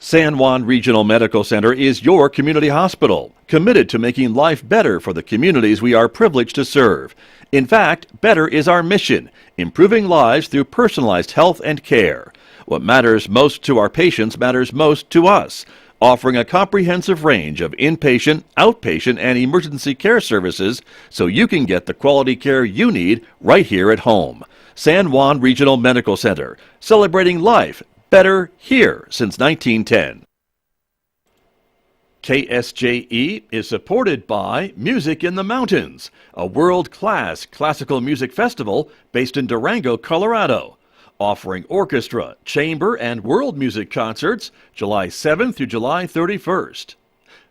San Juan Regional Medical Center is your community hospital, committed to making life better for the communities we are privileged to serve. In fact, better is our mission, improving lives through personalized health and care. What matters most to our patients matters most to us, offering a comprehensive range of inpatient, outpatient, and emergency care services so you can get the quality care you need right here at home. San Juan Regional Medical Center, celebrating life better here since 1910. KSJE is supported by Music in the Mountains, a world-class classical music festival based in Durango, Colorado, offering orchestra, chamber, and world music concerts July 7th through July 31st.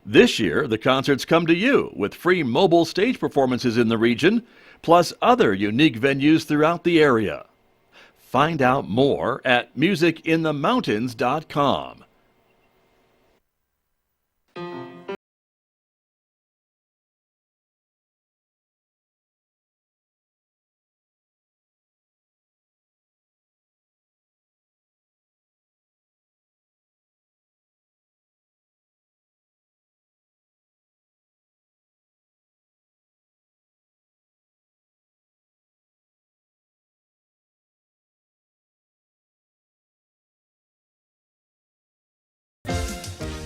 This year, the concerts come to you with free mobile stage performances in the region, plus other unique venues throughout the area. Find out more at musicinthemountains.com.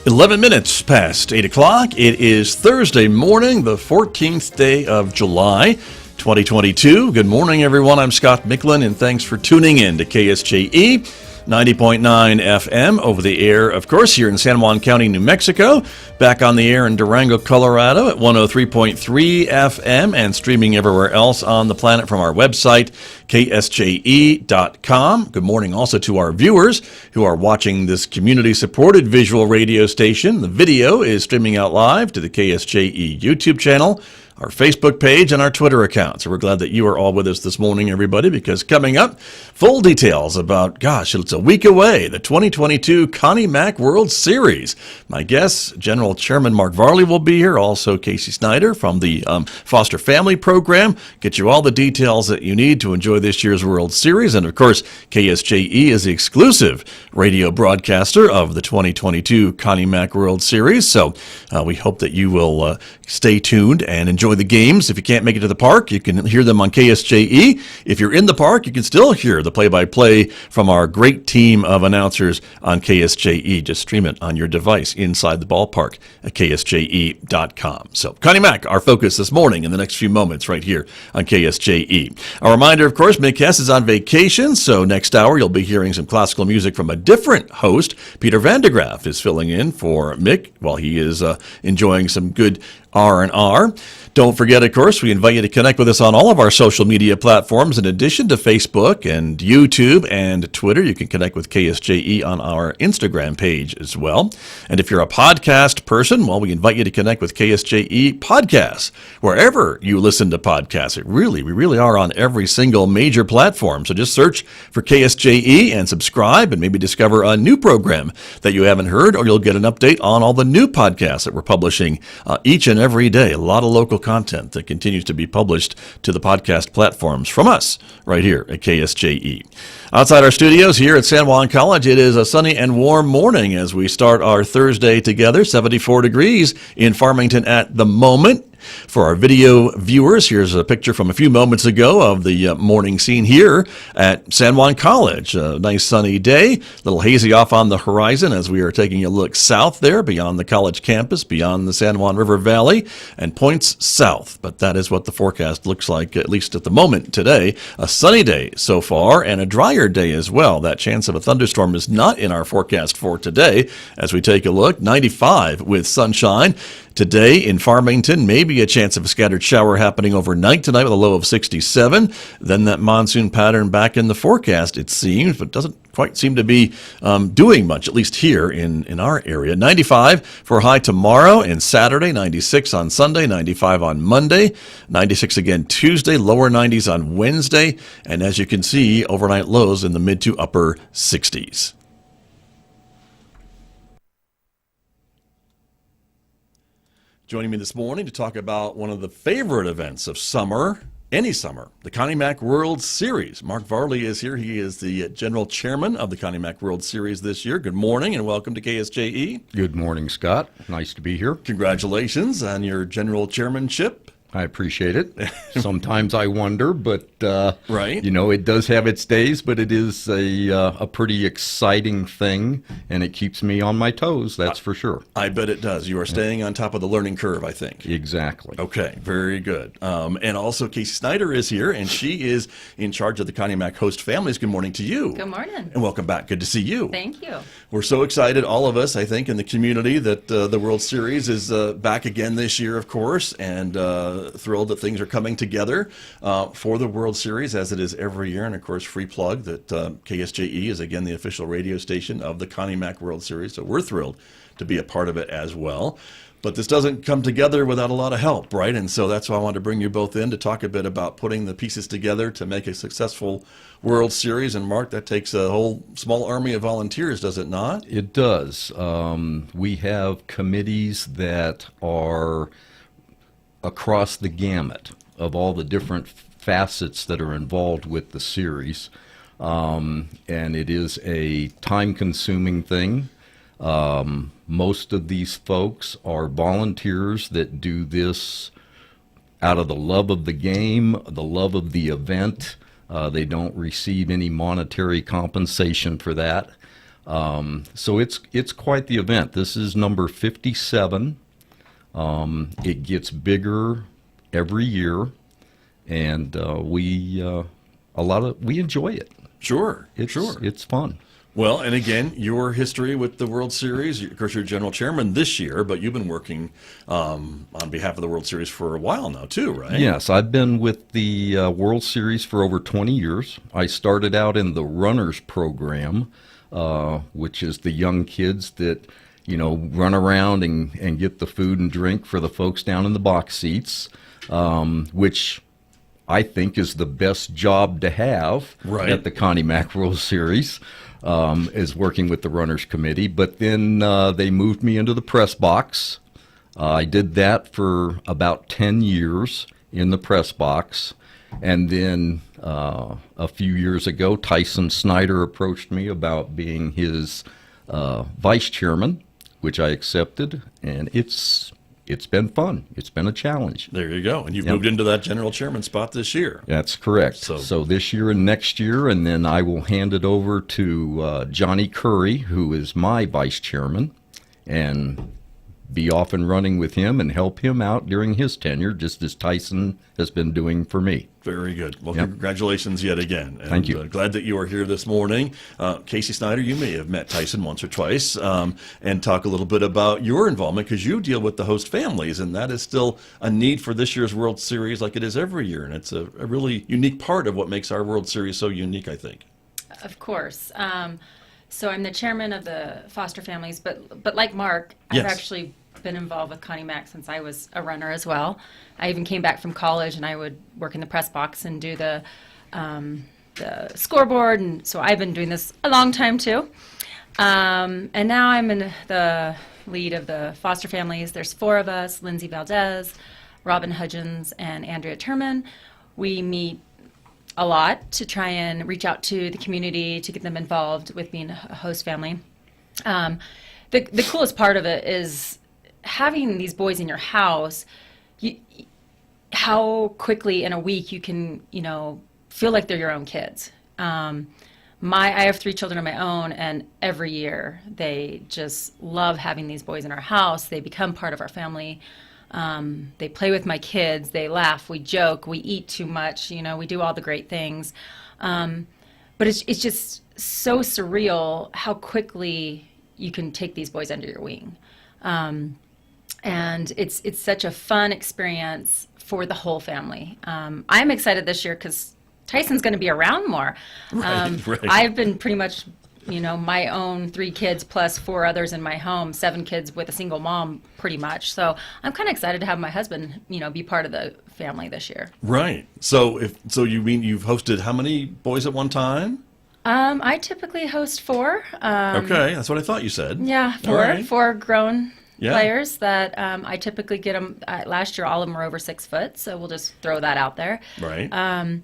"11 minutes past 8 o'clock. It is Thursday morning, the 14th day of July, 2022. Good morning, everyone. I'm Scott Michlin, and thanks for tuning in to KSJE 90.9 FM over the air, of course, here in San Juan County, New Mexico. Back on the air in Durango, Colorado at 103.3 FM and streaming everywhere else on the planet from our website, KSJE.com. Good morning also to our viewers who are watching this community-supported visual radio station. The video is streaming out live to the KSJE YouTube channel, our Facebook page, and our Twitter account. So we're glad that you are all with us this morning, everybody, because coming up, full details about, it's a week away, the 2022 Connie Mack World Series. My guest, General Chairman Mark Varley, will be here. Also, Kasey Snyder from the Foster Family Program. Get you all the details that you need to enjoy this year's World Series. And, of course, KSJE is the exclusive radio broadcaster of the 2022 Connie Mack World Series. So we hope that you will stay tuned and enjoy the games. If you can't make it to the park, you can hear them on KSJE. If you're in the park, you can still hear the play-by-play from our great team of announcers on KSJE. Just stream it on your device inside the ballpark at KSJE.com. So, Connie Mack, our focus this morning in the next few moments right here on KSJE. A reminder, of course, Mick Hess is on vacation, so next hour you'll be hearing some classical music from a different host. Peter Vandegraff is filling in for Mick while he is enjoying some good R&R. Don't forget, of course, we invite you to connect with us on all of our social media platforms. In addition to Facebook and YouTube and Twitter, you can connect with KSJE on our Instagram page as well. And if you're a podcast person, well, we invite you to connect with KSJE Podcasts, wherever you listen to podcasts. We really are on every single major platform. So just search for KSJE and subscribe and maybe discover a new program that you haven't heard, or you'll get an update on all the new podcasts that we're publishing each and every day. A lot of local content that continues to be published to the podcast platforms from us right here at KSJE. Outside our studios here at San Juan College, it is a sunny and warm morning as we start our Thursday together. 74 degrees in Farmington at the moment. For our video viewers, here's a picture from a few moments ago of the morning scene here at San Juan College. A nice sunny day, a little hazy off on the horizon as we are taking a look south there beyond the college campus, beyond the San Juan River Valley, and points south. But that is what the forecast looks like, at least at the moment today. A sunny day so far and a drier day as well. That chance of a thunderstorm is not in our forecast for today. As we take a look, 95 with sunshine. Today in Farmington, maybe a chance of a scattered shower happening overnight tonight with a low of 67. Then that monsoon pattern back in the forecast, it seems, but doesn't quite seem to be doing much, at least here in our area. 95 for a high tomorrow and Saturday, 96 on Sunday, 95 on Monday, 96 again Tuesday, lower 90s on Wednesday, and as you can see, overnight lows in the mid to upper 60s. Joining me this morning to talk about one of the favorite events of summer, any summer, the Connie Mack World Series. Mark Varley is here. He is the General Chairman of the Connie Mack World Series this year. Good morning and welcome to KSJE. Good morning, Scott. Nice to be here. Congratulations on your General Chairmanship. I appreciate it. Sometimes I wonder, but right. It does have its days, but it is a pretty exciting thing, and it keeps me on my toes, that's for sure. I bet it does. You are staying on top of the learning curve, I think. Exactly. Okay, very good. And also Kasey Snyder is here, and she is in charge of the Connie Mack host families. Good morning to you. Good morning. And welcome back. Good to see you. Thank you. We're so excited, all of us, I think, in the community that the World Series is back again this year, of course, and thrilled that things are coming together for the World Series as it is every year. And of course, free plug that KSJE is again the official radio station of the Connie Mack World Series. So we're thrilled to be a part of it as well. But this doesn't come together without a lot of help, right? And so that's why I wanted to bring you both in to talk a bit about putting the pieces together to make a successful World Series. And Mark, that takes a whole small army of volunteers, does it not? It does. We have committees that are across the gamut of all the different facets that are involved with the series. And it is a time-consuming thing. Most of these folks are volunteers that do this out of the love of the game, the love of the event. They don't receive any monetary compensation for that. So it's quite the event. This is number 57. It gets bigger every year, and we enjoy it. Sure, It's fun. Well, and again, your history with the World Series, of course, you're General Chairman this year, but you've been working on behalf of the World Series for a while now, too, right? Yes, I've been with the World Series for over 20 years. I started out in the Runners Program, which is the young kids that run around and get the food and drink for the folks down in the box seats, which I think is the best job to have at the Connie Mack World Series, is working with the Runners Committee. But then they moved me into the press box. I did that for about 10 years in the press box. And then a few years ago, Kasey Snyder approached me about being his vice chairman, which I accepted, and it's been fun. It's been a challenge. There you go. And you've moved into that General Chairman spot this year. That's correct. So this year and next year, and then I will hand it over to Johnny Curry, who is my vice chairman, and be off and running with him and help him out during his tenure, just as Kasey has been doing for me. Very good. Well, congratulations yet again. And, thank you. Glad that you are here this morning. Kasey Snyder, you may have met Kasey once or twice, and talk a little bit about your involvement, because you deal with the host families, and that is still a need for this year's World Series like it is every year. And it's a really unique part of what makes our World Series so unique, I think. Of course. So I'm the chairman of the foster families, but like Mark, I've actually been involved with Connie Mack since I was a runner as well. I even came back from college, and I would work in the press box and do the scoreboard, and so I've been doing this a long time too. And now I'm in the lead of the foster families. There's 4 of us: Lindsay Valdez, Robin Hudgens, and Andrea Turman. We meet a lot to try and reach out to the community to get them involved with being a host family. The coolest part of it is having these boys in your house. How quickly in a week you can, feel like they're your own kids. I have 3 children of my own, and every year they just love having these boys in our house. They become part of our family. They play with my kids. They laugh. We joke. We eat too much. We do all the great things. But it's just so surreal how quickly you can take these boys under your wing. And it's such a fun experience for the whole family. I'm excited this year because Tyson's going to be around more. Right. I've been pretty much, my own 3 kids plus 4 others in my home, 7 kids with a single mom pretty much. So I'm kind of excited to have my husband, be part of the family this year. Right. So you mean you've hosted how many boys at one time? I typically host 4. Okay, that's what I thought you said. Yeah, 4. All right. 4 grown Yeah. players that I typically get them. Last year, all of them were over 6 foot, so we'll just throw that out there. Right.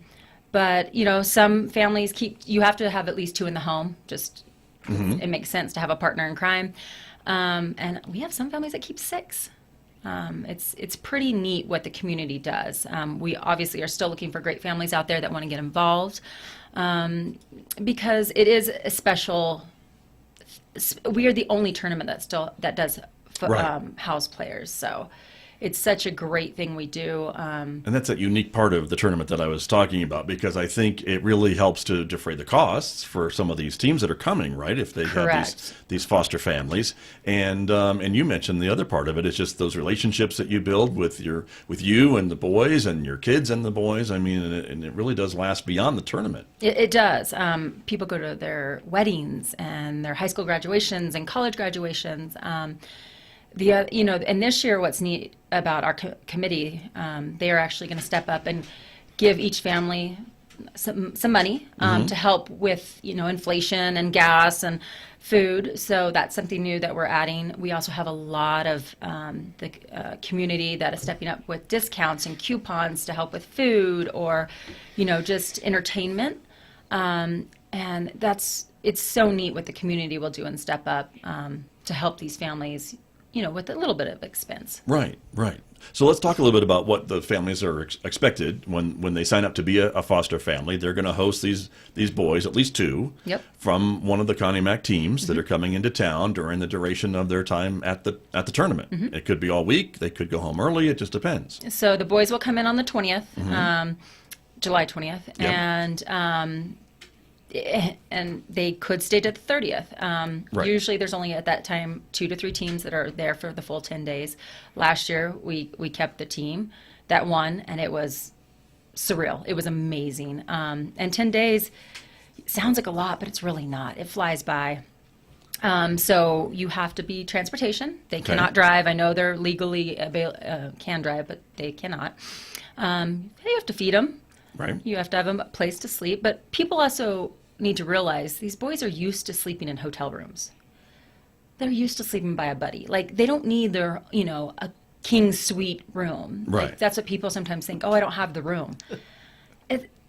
But some families you have to have at least 2 in the home. Just it makes sense to have a partner in crime. And we have some families that keep 6. It's pretty neat what the community does. We obviously are still looking for great families out there that want to get involved, because it is a special. We are the only tournament that does Right. house players, so it's such a great thing we do. And that's that unique part of the tournament that I was talking about, because I think it really helps to defray the costs for some of these teams that are coming, right? If they have Correct. these foster families, and you mentioned the other part of it is just those relationships that you build with you and the boys and your kids and the boys. I mean, and it really does last beyond the tournament. It does. People go to their weddings and their high school graduations and college graduations. And this year, what's neat about our committee, they are actually going to step up and give each family some money to help with inflation and gas and food. So that's something new that we're adding. We also have a lot of the community that is stepping up with discounts and coupons to help with food or just entertainment. And it's so neat what the community will do and step up to help these families with a little bit of expense. Right, right. So let's talk a little bit about what the families are expected when they sign up to be a foster family. They're going to host these boys, at least 2, Yep. from one of the Connie Mack teams that are coming into town during the duration of their time at the tournament. It could be all week. They could go home early. It just depends. So the boys will come in on the 20th, July 20th, Yep. and they could stay to the 30th. Right. Usually there's only at that time 2 to 3 teams that are there for the full 10 days. Last year we kept the team that won, and it was surreal. It was amazing. And 10 days sounds like a lot, but it's really not. It flies by. So you have to be transportation. They cannot drive. I know they're legally can drive, but they cannot. You have to feed them. Right. You have to have a place to sleep. But people also need to realize these boys are used to sleeping in hotel rooms. They're used to sleeping by a buddy. Like, they don't need their, a king suite room. Right. Like, that's what people sometimes think, oh, I don't have the room.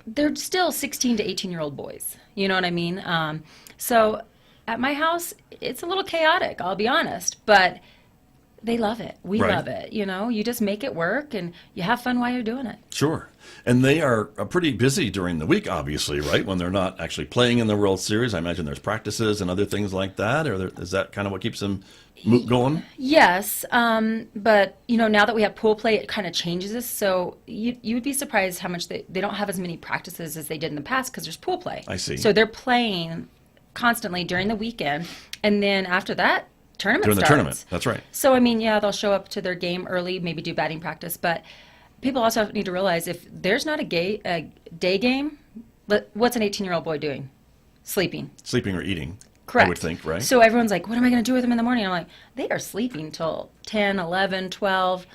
They're still 16 to 18-year-old boys. You know what I mean? So at my house, it's a little chaotic, I'll be honest. But they love it. We Right. love it. You just make it work, and you have fun while you're doing it. Sure. And they are pretty busy during the week, obviously, right? When they're not actually playing in the World Series. I imagine there's practices and other things like that. Or is that kind of what keeps them going? Yes, but now that we have pool play, it kind of changes this. So you would be surprised how much they don't have as many practices as they did in the past because there's pool play. I see. So they're playing constantly during the weekend, and then after that, tournament During the starts. tournament. That's right. So they'll show up to their game early, maybe do batting practice, but people also need to realize if there's not a day game, what's an 18-year-old boy doing? Sleeping. Sleeping or eating. Correct. I would think, right? So everyone's like, what am I going to do with them in the morning? I'm like, they are sleeping till 10, 11, 12,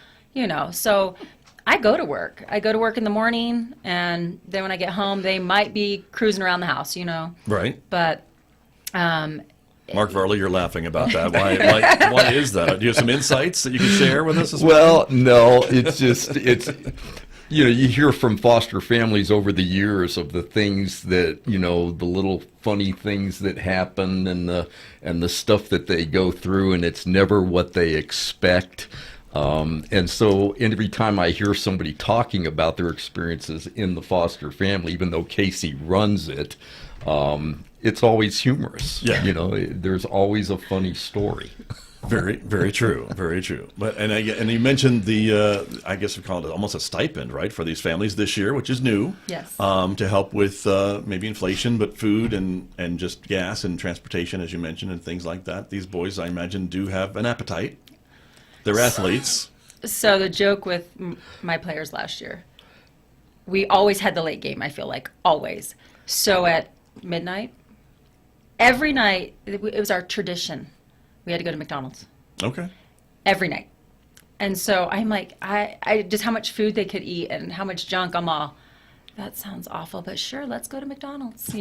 So I go to work. I go to work in the morning, and then when I get home, they might be cruising around the house, Right. But Mark Varley, you're laughing about that. Why is that? Do you have some insights that you can share with us as Well, no, it's just, you hear from foster families over the years of the things that, the little funny things that happen and the stuff that they go through, and it's never what they expect. And so every time I hear somebody talking about their experiences in the foster family, even though Kasey runs it, it's always humorous. Yeah. There's always a funny story. Very, very true. Very true. But and you mentioned the I guess we call it almost a stipend, right, for these families this year, which is new. Yes. To help with maybe inflation, but food and just gas and transportation, as you mentioned, and things like that. These boys, I imagine, do have an appetite. They're athletes. So the joke with my players last year, we always had the late game, I feel like, always. So at midnight, every night, it was our tradition. We had to go to McDonald's. Okay. Every night. And so I'm like, I just how much food they could eat and how much junk. I'm all, that sounds awful, but sure, let's go to McDonald's,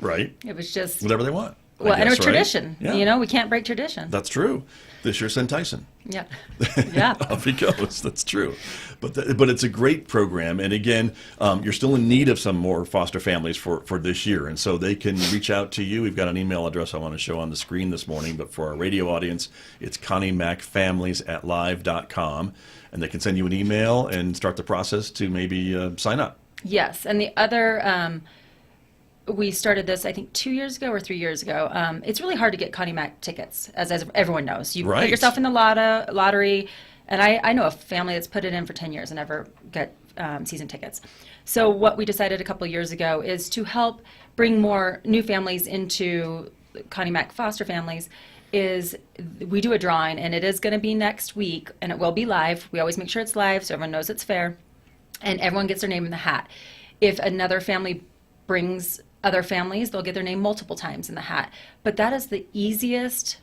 Right. It was just, Whatever they want. Well, and guess, it's right? tradition. Yeah. We can't break tradition. That's true. This year, send Tyson. Yeah. Yeah. Off he goes. That's true. But it's a great program. And again, you're still in need of some more foster families for this year. And so they can reach out to you. We've got an email address I want to show on the screen this morning. But for our radio audience, it's ConnieMackFamilies@live.com. And they can send you an email and start the process to maybe sign up. Yes. And the other, we started this, I think, 2 years ago or 3 years ago. It's really hard to get Connie Mack tickets, as everyone knows. You Right. put yourself in the lottery, and I know a family that's put it in for 10 years and never got season tickets. So what we decided a couple of years ago is to help bring more new families into Connie Mack foster families is we do a drawing, and it is going to be next week, and it will be live. We always make sure it's live so everyone knows it's fair, and everyone gets their name in the hat. If another family brings other families, they'll get their name multiple times in the hat. But that is the easiest,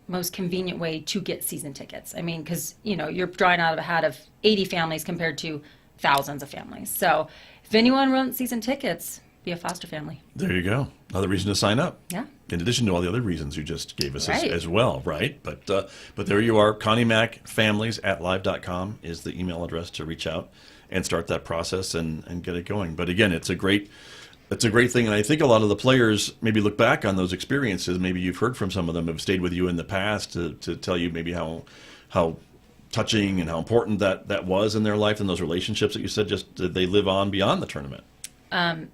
most convenient way to get season tickets. I mean, because, you're drawing out of a hat of 80 families compared to thousands of families. So if anyone wants season tickets, be a foster family. There you go. Another reason to sign up. Yeah. In addition to all the other reasons you just gave us Right. as well, right? But there you are. ConnieMackFamilies@live.com is the email address to reach out and start that process and get it going. But again, it's a great thing. And I think a lot of the players maybe look back on those experiences. Maybe you've heard from some of them who have stayed with you in the past to tell you maybe how touching and how important that was in their life and those relationships that you said just that they live on beyond the tournament.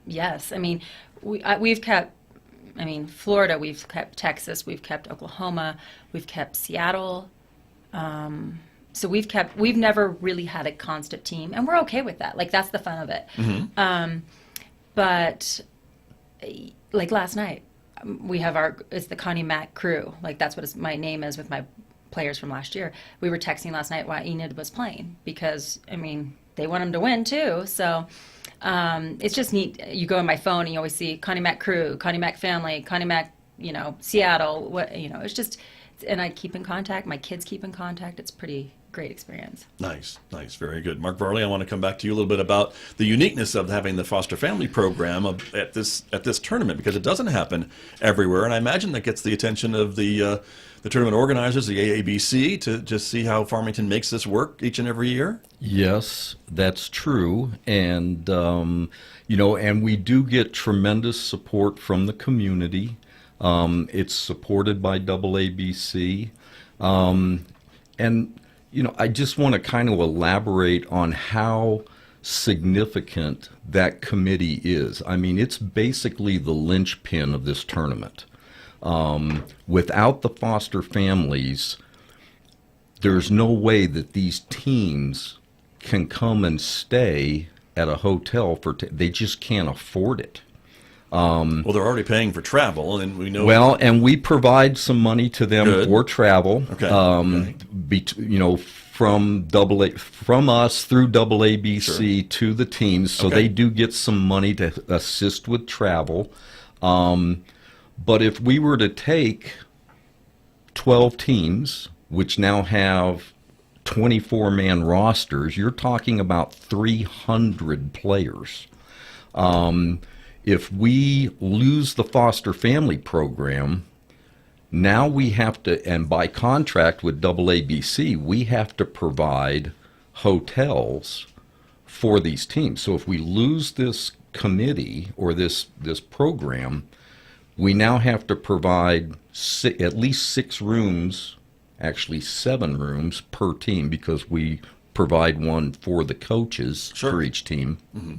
Yes. I mean, we've kept, Florida, we've kept Texas, we've kept Oklahoma, we've kept Seattle. So we've never really had a constant team, and we're okay with that. Like, that's the fun of it. Mm-hmm. But like last night, we have it's the Connie Mack crew. Like, that's what my name is with my players from last year. We were texting last night while Enid was playing because, they want him to win too. So it's just neat. You go on my phone and you always see Connie Mack crew, Connie Mack family, Connie Mack, Seattle. It's just, and I keep in contact. My kids keep in contact. It's pretty great experience. Nice. Very good. Mark Varley, I want to come back to you a little bit about the uniqueness of having the foster family program at this tournament, because it doesn't happen everywhere. And I imagine that gets the attention of the tournament organizers, the AABC, to just see how Farmington makes this work each and every year. Yes, that's true. And, and we do get tremendous support from the community. It's supported by AABC. And, I just want to kind of elaborate on how significant that committee is. It's basically the linchpin of this tournament. Without the foster families, there's no way that these teams can come and stay at a hotel they just can't afford it. Well, they're already paying for travel, and we know. Well, and we provide some money to them Good. for travel. Okay. From us through AABC Sure. to the teams, so Okay. they do get some money to assist with travel. But if we were to take 12 teams, which now have 24-man rosters, you're talking about 300 players. If we lose the foster family program, now we have to, and by contract with AABC, we have to provide hotels for these teams. So if we lose this committee or this program, we now have to provide at least 6 rooms, actually 7 rooms per team, because we provide one for the coaches Sure. for each team. Mm-hmm.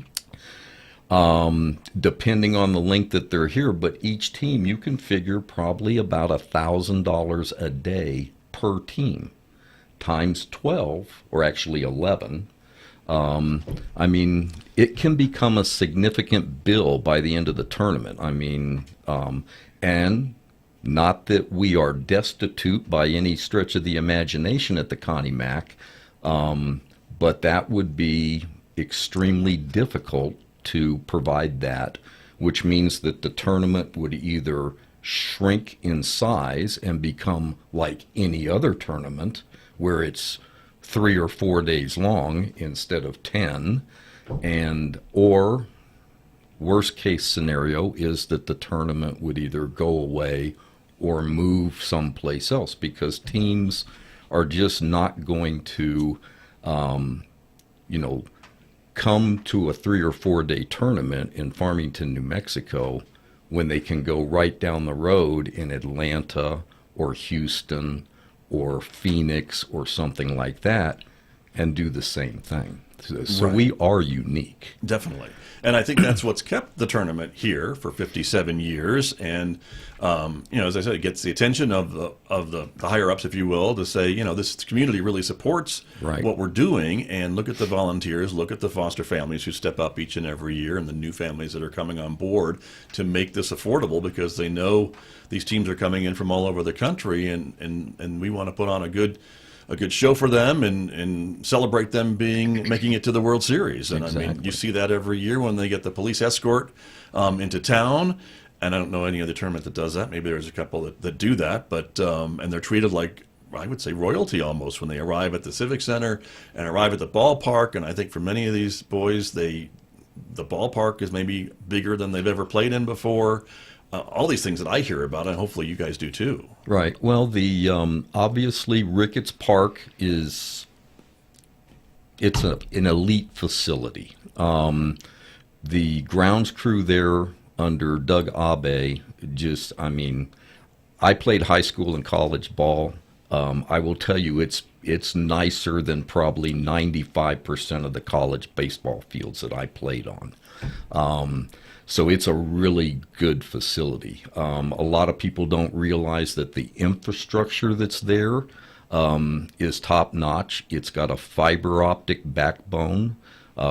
Depending on the length that they're here, but each team you can figure probably about $1,000 a day per team, times 12, or actually 11. It can become a significant bill by the end of the tournament. And not that we are destitute by any stretch of the imagination at the Connie Mack, but that would be extremely difficult to provide that, which means that the tournament would either shrink in size and become like any other tournament, where it's 3 or 4 days long instead of 10, or worst case scenario is that the tournament would either go away or move someplace else, because teams are just not going to, come to a 3 or 4 day tournament in Farmington, New Mexico, when they can go right down the road in Atlanta or Houston or Phoenix or something like that and do the same thing. So Right. we are unique. Definitely. And I think that's what's kept the tournament here for 57 years. And, as I said, it gets the attention of the higher ups, if you will, to say, this community really supports Right. what we're doing. And look at the volunteers, look at the foster families who step up each and every year, and the new families that are coming on board to make this affordable, because they know these teams are coming in from all over the country. And we want to put on a good show for them and celebrate them making it to the World Series. And I mean, Exactly. you see that every year when they get the police escort into town. And I don't know any other tournament that does that. Maybe there's a couple that do that, but and they're treated like, I would say, royalty almost when they arrive at the Civic Center and arrive at the ballpark. And I think for many of these boys, the ballpark is maybe bigger than they've ever played in before. All these things that I hear about, and hopefully you guys do too. Right. Well, the obviously Ricketts Park it's an elite facility. The grounds crew there under Doug Abe, I played high school and college ball. I will tell you, it's nicer than probably 95% of the college baseball fields that I played on. So it's a really good facility. A lot of people don't realize that the infrastructure that's there is top notch. It's got a fiber optic backbone,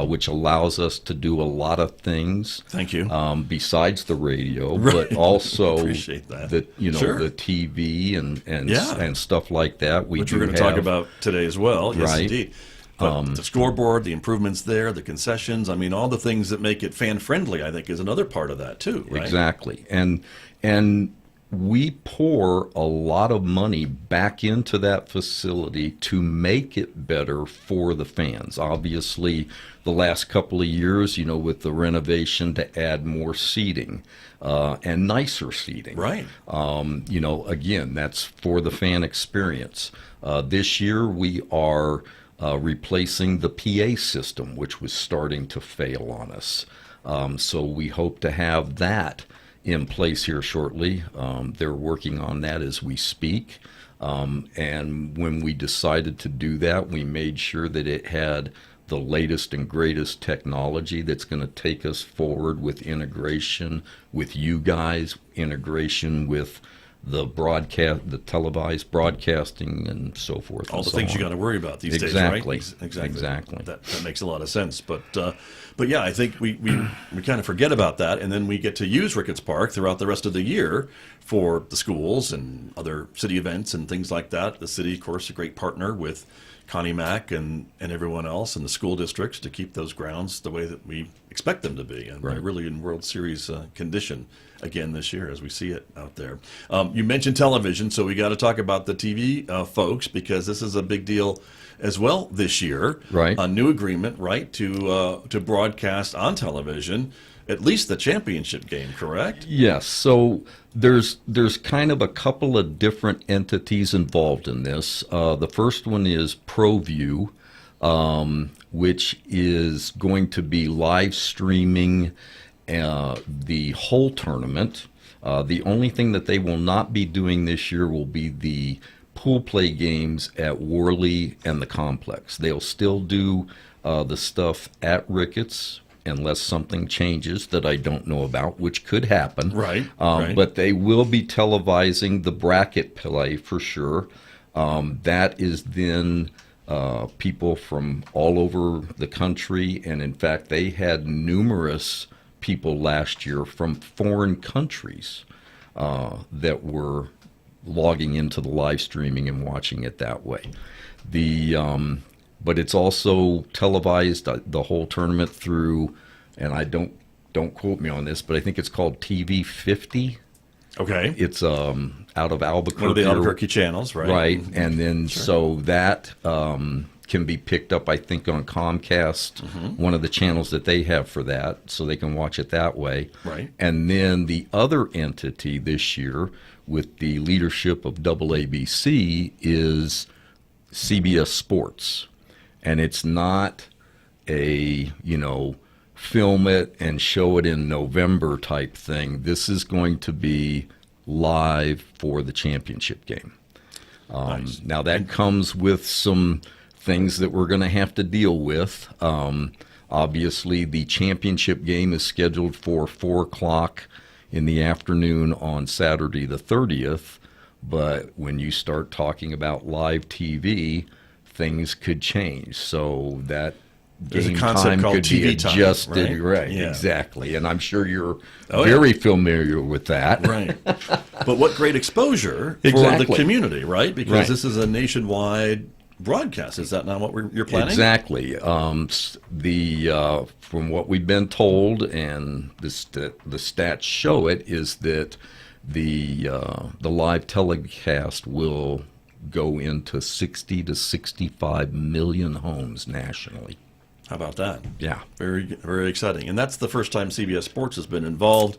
which allows us to do a lot of things. Thank you. Besides the radio, Right. but also Appreciate that. the Sure. TV and Yeah. stuff like that. Which we're going to talk about today as well. Yes, Right. indeed. But the scoreboard, the improvements there, the concessions, all the things that make it fan-friendly, I think, is another part of that too, right? Exactly. And we pour a lot of money back into that facility to make it better for the fans. Obviously, the last couple of years, with the renovation to add more seating and nicer seating. Right. Again, that's for the fan experience. This year, we are replacing the PA system, which was starting to fail on us. So we hope to have that in place here shortly. They're working on that as we speak. And when we decided to do that, we made sure that it had the latest and greatest technology that's going to take us forward with integration with you guys, integration with the televised broadcasting, and so forth. All and the so things on. you got to worry about these Exactly. days, right? Exactly. That makes a lot of sense. But yeah, I think we kind of forget about that, and then we get to use Ricketts Park throughout the rest of the year for the schools and other city events and things like that. The city, of course, a great partner with Connie Mack and everyone else and the school districts to keep those grounds the way that we expect them to be, and Right. they're really in World Series condition again this year as we see it out there. You mentioned television, so we got to talk about the TV folks, because this is a big deal as well this year. Right. A new agreement, right, to broadcast on television at least the championship game, correct? Yes. So there's kind of a couple of different entities involved in this. The first one is ProView, which is going to be live streaming the whole tournament. The only thing that they will not be doing this year will be the pool play games at Worley and the Complex. They'll still do the stuff at Ricketts, unless something changes that I don't know about, which could happen. Right, right. But they will be televising the bracket play for sure. That is then people from all over the country, and in fact, they had numerous people last year from foreign countries that were logging into the live streaming and watching it that way. But it's also televised the whole tournament through, and I don't quote me on this, but I think it's called TV 50. Okay. It's out of Albuquerque. One of the Albuquerque channels, right? Right, and then Sure. so that can be picked up, I think, on Comcast, one of the channels that they have for that, so they can watch it that way. Right. And then the other entity this year, with the leadership of ABC, is CBS Sports. And it's not a, film it and show it in November type thing. This is going to be live for the championship game. Nice. Now that comes with some things that we're going to have to deal with. Obviously, the championship game is scheduled for 4 o'clock in the afternoon on Saturday the 30th. But when you start talking about live TV, things could change. So that There's a game concept time called could be TV time, adjusted. right? Right, Yeah. exactly. And I'm sure you're Oh, yeah. very familiar with that. Right. But what great exposure for Exactly. the community, right? Because Right. this is a nationwide broadcast. Is that not what you're planning? Exactly. From what we've been told, and the stats show it, is that the live telecast will go into 60 to 65 million homes nationally. How about that? Yeah. Very, very exciting. And that's the first time CBS Sports has been involved,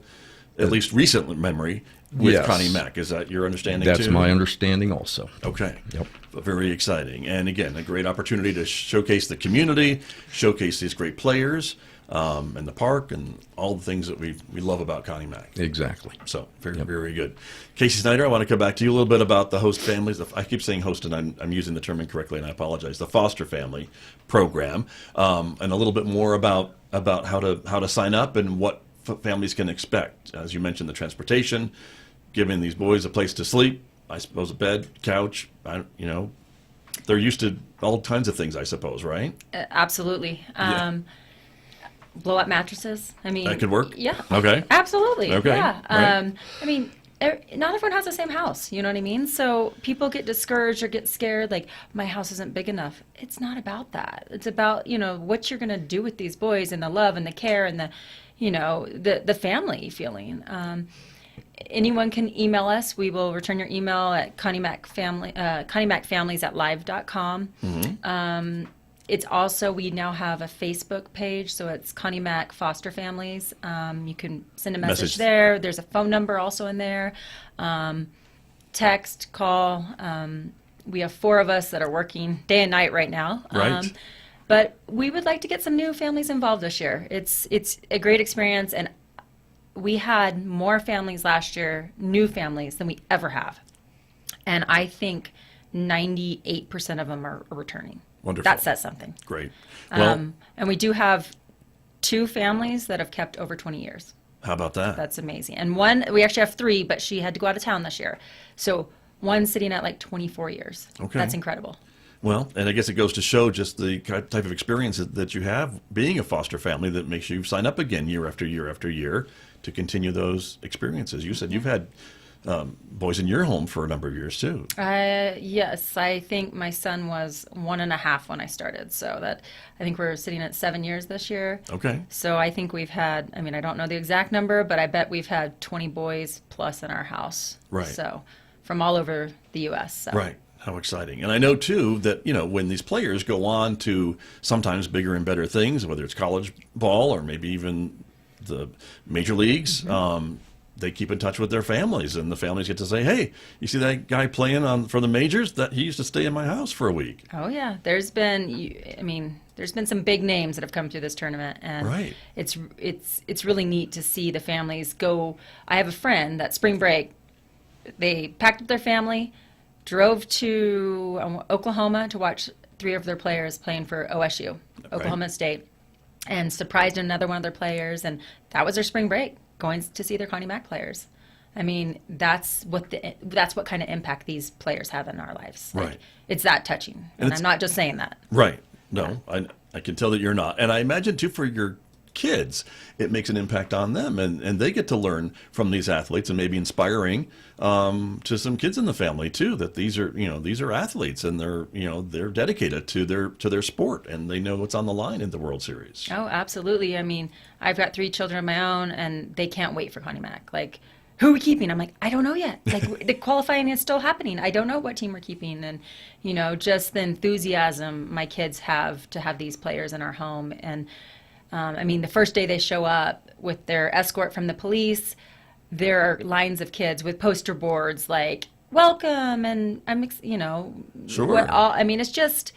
at least recent memory, with Yes. Connie Mack. Is that your understanding That's too? my understanding also. Okay. Yep. Very exciting. And again, a great opportunity to showcase the community, showcase these great players, and the park, and all the things that we love about Connie Mack. Exactly. So very, very good. Kasey Snyder, I want to come back to you a little bit about the host families. I keep saying host, and I'm using the term incorrectly, and I apologize. The foster family program, and a little bit more about how to sign up and what families can expect. As you mentioned, the transportation, giving these boys a place to sleep, I suppose a bed, couch. They're used to all kinds of things, I suppose, right? Absolutely. Yeah. Blow up mattresses. I mean, That could work? Yeah. Okay. Absolutely. Okay. Yeah. Right. I mean, not everyone has the same house. You know what I mean? So people get discouraged or get scared, like, my house isn't big enough. It's not about that. It's about, what you're going to do with these boys, and the love and the care and the family feeling. Anyone can email us. We will return your email at ConnieMackFamilies@live.com. It's also, we now have a Facebook page, so it's Connie Mack Foster Families. You can send a message there. There's a phone number also in there. Text, call. We have 4 of us that are working day and night right now. Right. But we would like to get some new families involved this year. It's a great experience, and we had more families last year, new families, than we ever have. And I think 98% of them are returning. Wonderful. That says something. Great. Well, And we do have 2 families that have kept over 20 years. how about that? That's amazing. And we actually have 3, but she had to go out of town this year. So one's sitting at like 24 years. Okay. That's incredible. Well, and I guess it goes to show just the type of experience that you have being a foster family that makes you sign up again year after year after year to continue those experiences. You said you've had boys in your home for a number of years too. Yes, I think my son was 1.5 when I started. So I think we're sitting at 7 years this year. Okay. So I think we've had, I don't know the exact number, but I bet we've had 20 boys plus in our house. Right. So from all over the U.S. So. Right. How exciting. And I know, too, that, when these players go on to sometimes bigger and better things, whether it's college ball or maybe even the major leagues, they keep in touch with their families, and the families get to say, hey, you see that guy playing for the majors? That he used to stay in my house for a week. Oh, yeah. There's been some big names that have come through this tournament, and Right. it's really neat to see the families go. I have a friend that spring break, they packed up their family, drove to Oklahoma to watch 3 of their players playing for OSU, Oklahoma State, and surprised another one of their players, and that was their spring break, going to see their Connie Mack players. That's what kind of impact these players have in our lives. Right. It's that touching, and I'm not just saying that. Right. No, I can tell that you're not. And I imagine, too, for your kids, it makes an impact on them, and they get to learn from these athletes, and maybe inspiring to some kids in the family too, that these are athletes, and they're dedicated to their sport, and they know what's on the line in the World Series. Oh, absolutely. I've got 3 children of my own, and they can't wait for Connie Mack. Like, who are we keeping? I'm like, I don't know yet. Like the qualifying is still happening. I don't know what team we're keeping. And, just the enthusiasm my kids have to have these players in our home. And, the first day they show up with their escort from the police, there are lines of kids with poster boards like, welcome. And Sure. it's just,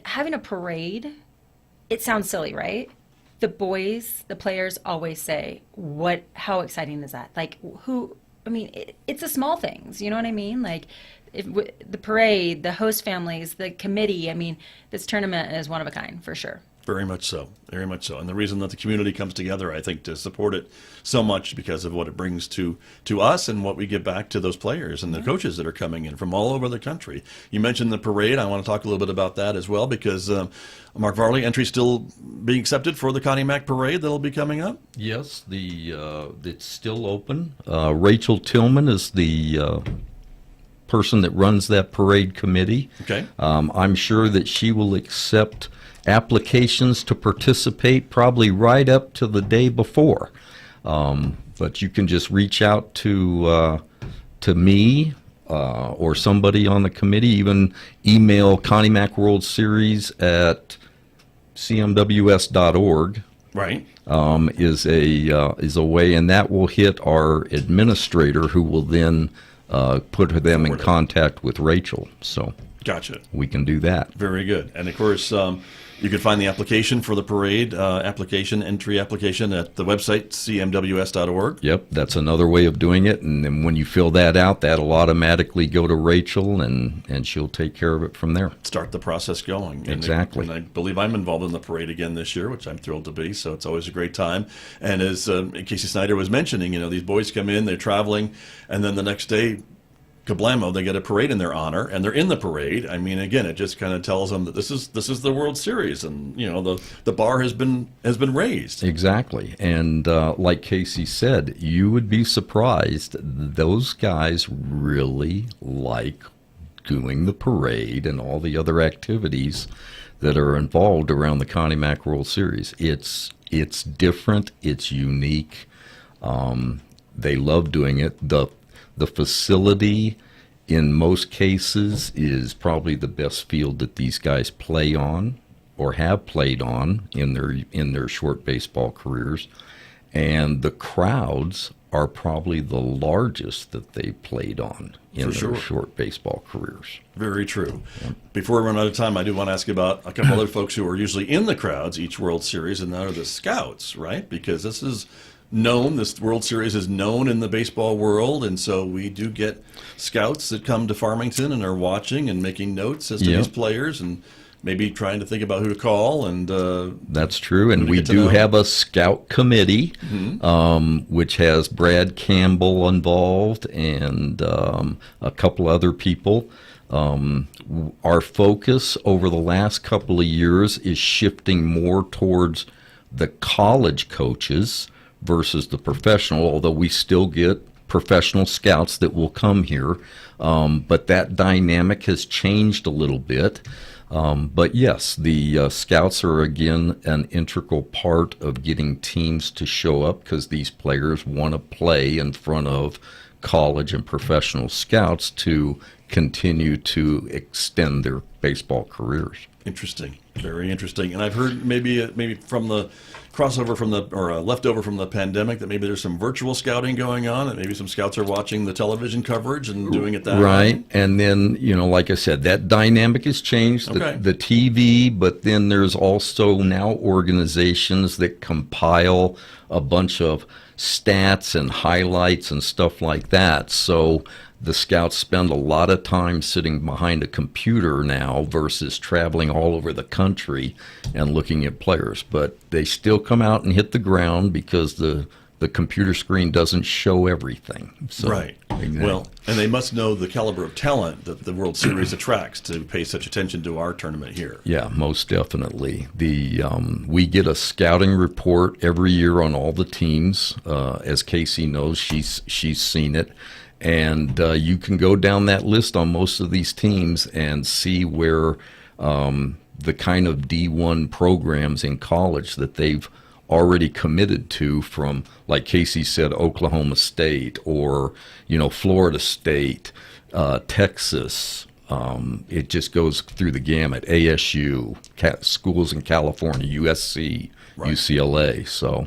having a parade, it sounds silly, right? The players always say, how exciting is that? Like it's the small things, you know what I mean? Like the parade, the host families, the committee, this tournament is one of a kind for sure. Very much so. Very much so. And the reason that the community comes together, I think, to support it so much because of what it brings to us and what we give back to those players and the coaches that are coming in from all over the country. You mentioned the parade. I want to talk a little bit about that as well because Mark Varley, entry still being accepted for the Connie Mack Parade that'll be coming up? Yes, it's still open. Rachel Tillman is the person that runs that parade committee. Okay. I'm sure that she will accept applications to participate probably right up to the day before. But you can just reach out to me or somebody on the committee, even email Connie Mack World Series at cmws.org. Right. Is a way, and that will hit our administrator, who will then put them in contact with Rachel. So gotcha. We can do that. Very good. And of course, you can find the application for the parade entry application at the website cmws.org. Yep, that's another way of doing it. And then when you fill that out, that'll automatically go to Rachel, and she'll take care of it from there. Start the process going. Exactly. And I believe I'm involved in the parade again this year, which I'm thrilled to be. So it's always a great time. And as Kasey Snyder was mentioning, these boys come in, they're traveling, and then the next day, kablamo, they get a parade in their honor, and they're in the parade. Again, it just kind of tells them that this is the World Series, and the bar has been raised. Exactly, and like Kasey said, you would be surprised. Those guys really like doing the parade and all the other activities that are involved around the Connie Mack World Series. It's different. It's unique. They love doing it. The facility, in most cases, is probably the best field that these guys play on or have played on in their short baseball careers. And the crowds are probably the largest that they've played on in their short baseball careers. Very true. Yeah. Before we run out of time, I do want to ask you about a couple other folks who are usually in the crowds each World Series, and that are the scouts, right? Because this World Series is known in the baseball world, and so we do get scouts that come to Farmington and are watching and making notes as to these players and maybe trying to think about who to call. And that's true, and we do have a scout committee, which has Brad Campbell involved and a couple other people. Our focus over the last couple of years is shifting more towards the college coaches versus the professional, although we still get professional scouts that will come here. But that dynamic has changed a little bit. But yes, the scouts are, again, an integral part of getting teams to show up because these players want to play in front of college and professional scouts to continue to extend their baseball careers. Interesting. Very interesting. And I've heard maybe from the crossover from leftover from the pandemic that maybe there's some virtual scouting going on, and maybe some scouts are watching the television coverage and doing it that way. Right. And then, like I said, that dynamic has changed, the TV, but then there's also now organizations that compile a bunch of stats and highlights and stuff like that. So the scouts spend a lot of time sitting behind a computer now versus traveling all over the country and looking at players. But they still come out and hit the ground because the computer screen doesn't show everything. So, right. Exactly. Well, and they must know the caliber of talent that the World Series attracts to pay such attention to our tournament here. Yeah, most definitely. We get a scouting report every year on all the teams. As Kasey knows, she's seen it. And you can go down that list on most of these teams and see where the kind of D1 programs in college that they've already committed to from, like Kasey said, Oklahoma State or, Florida State, Texas. It just goes through the gamut. ASU, schools in California, USC, right. UCLA. So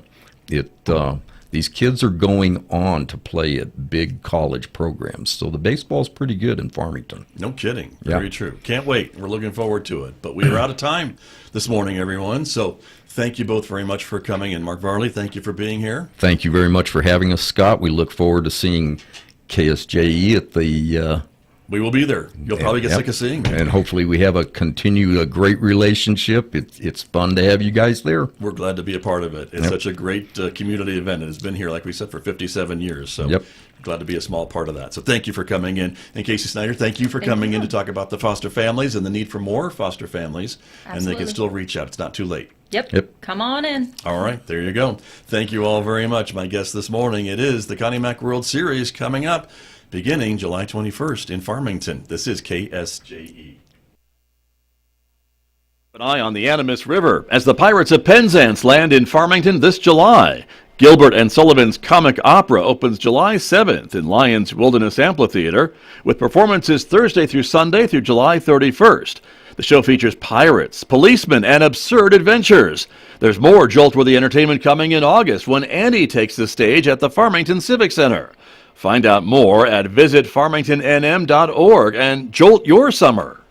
these kids are going on to play at big college programs. So the baseball's pretty good in Farmington. No kidding. Very true. Can't wait. We're looking forward to it. But we are out of time this morning, everyone. So thank you both very much for coming. And Mark Varley, thank you for being here. Thank you very much for having us, Scott. We look forward to seeing KSJE at the... We will be there. You'll probably get sick of seeing me. And hopefully we have a great relationship. It's fun to have you guys there. We're glad to be a part of it. It's such a great community event. It has been here, like we said, for 57 years. So glad to be a small part of that. So thank you for coming in. And Kasey Snyder, thank you for coming in to talk about the foster families and the need for more foster families. Absolutely. And they can still reach out. It's not too late. Yep. Come on in. All right. There you go. Thank you all very much. My guest this morning, it is the Connie Mack World Series coming up beginning July 21st in Farmington. This is KSJE. An eye on the Animas River as the Pirates of Penzance land in Farmington this July. Gilbert and Sullivan's Comic Opera opens July 7th in Lyons Wilderness Amphitheater with performances Thursday through Sunday through July 31st. The show features pirates, policemen, and absurd adventures. There's more Jolt-worthy entertainment coming in August when Andy takes the stage at the Farmington Civic Center. Find out more at visitfarmingtonnm.org and jolt your summer.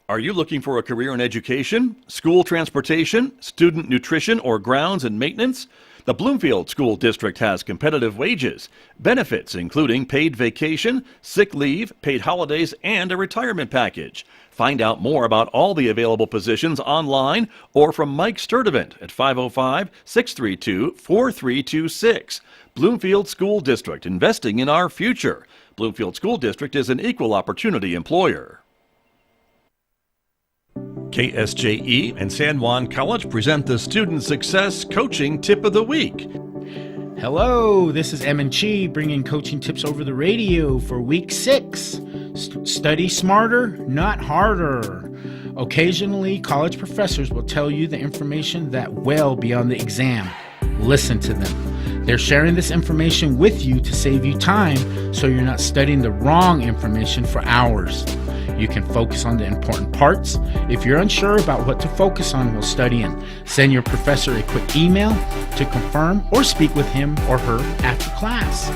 Are you looking for a career in education, school transportation, student nutrition, or grounds and maintenance? The Bloomfield School District has competitive wages, benefits including paid vacation, sick leave, paid holidays, and a retirement package. Find out more about all the available positions online or from Mike Sturdivant at 505-632-4326. Bloomfield School District, investing in our future. Bloomfield School District is an equal opportunity employer. KSJE and San Juan College present the Student Success Coaching Tip of the Week. Hello, this is Emin Chi bringing coaching tips over the radio for week 6. Study smarter, not harder. Occasionally, college professors will tell you the information that well beyond the exam. Listen to them. They're sharing this information with you to save you time so you're not studying the wrong information for hours. You can focus on the important parts. If you're unsure about what to focus on while studying, send your professor a quick email to confirm or speak with him or her after class.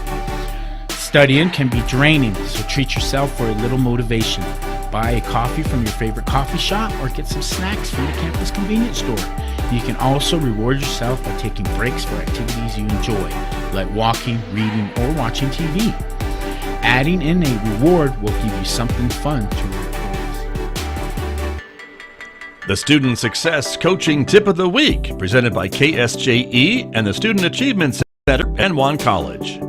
Studying can be draining, so treat yourself for a little motivation. Buy a coffee from your favorite coffee shop or get some snacks from the campus convenience store. You can also reward yourself by taking breaks for activities you enjoy, like walking, reading, or watching TV. Adding in a reward will give you something fun to reward. The Student Success Coaching Tip of the Week, presented by KSJE and the Student Achievement Center at San Juan College.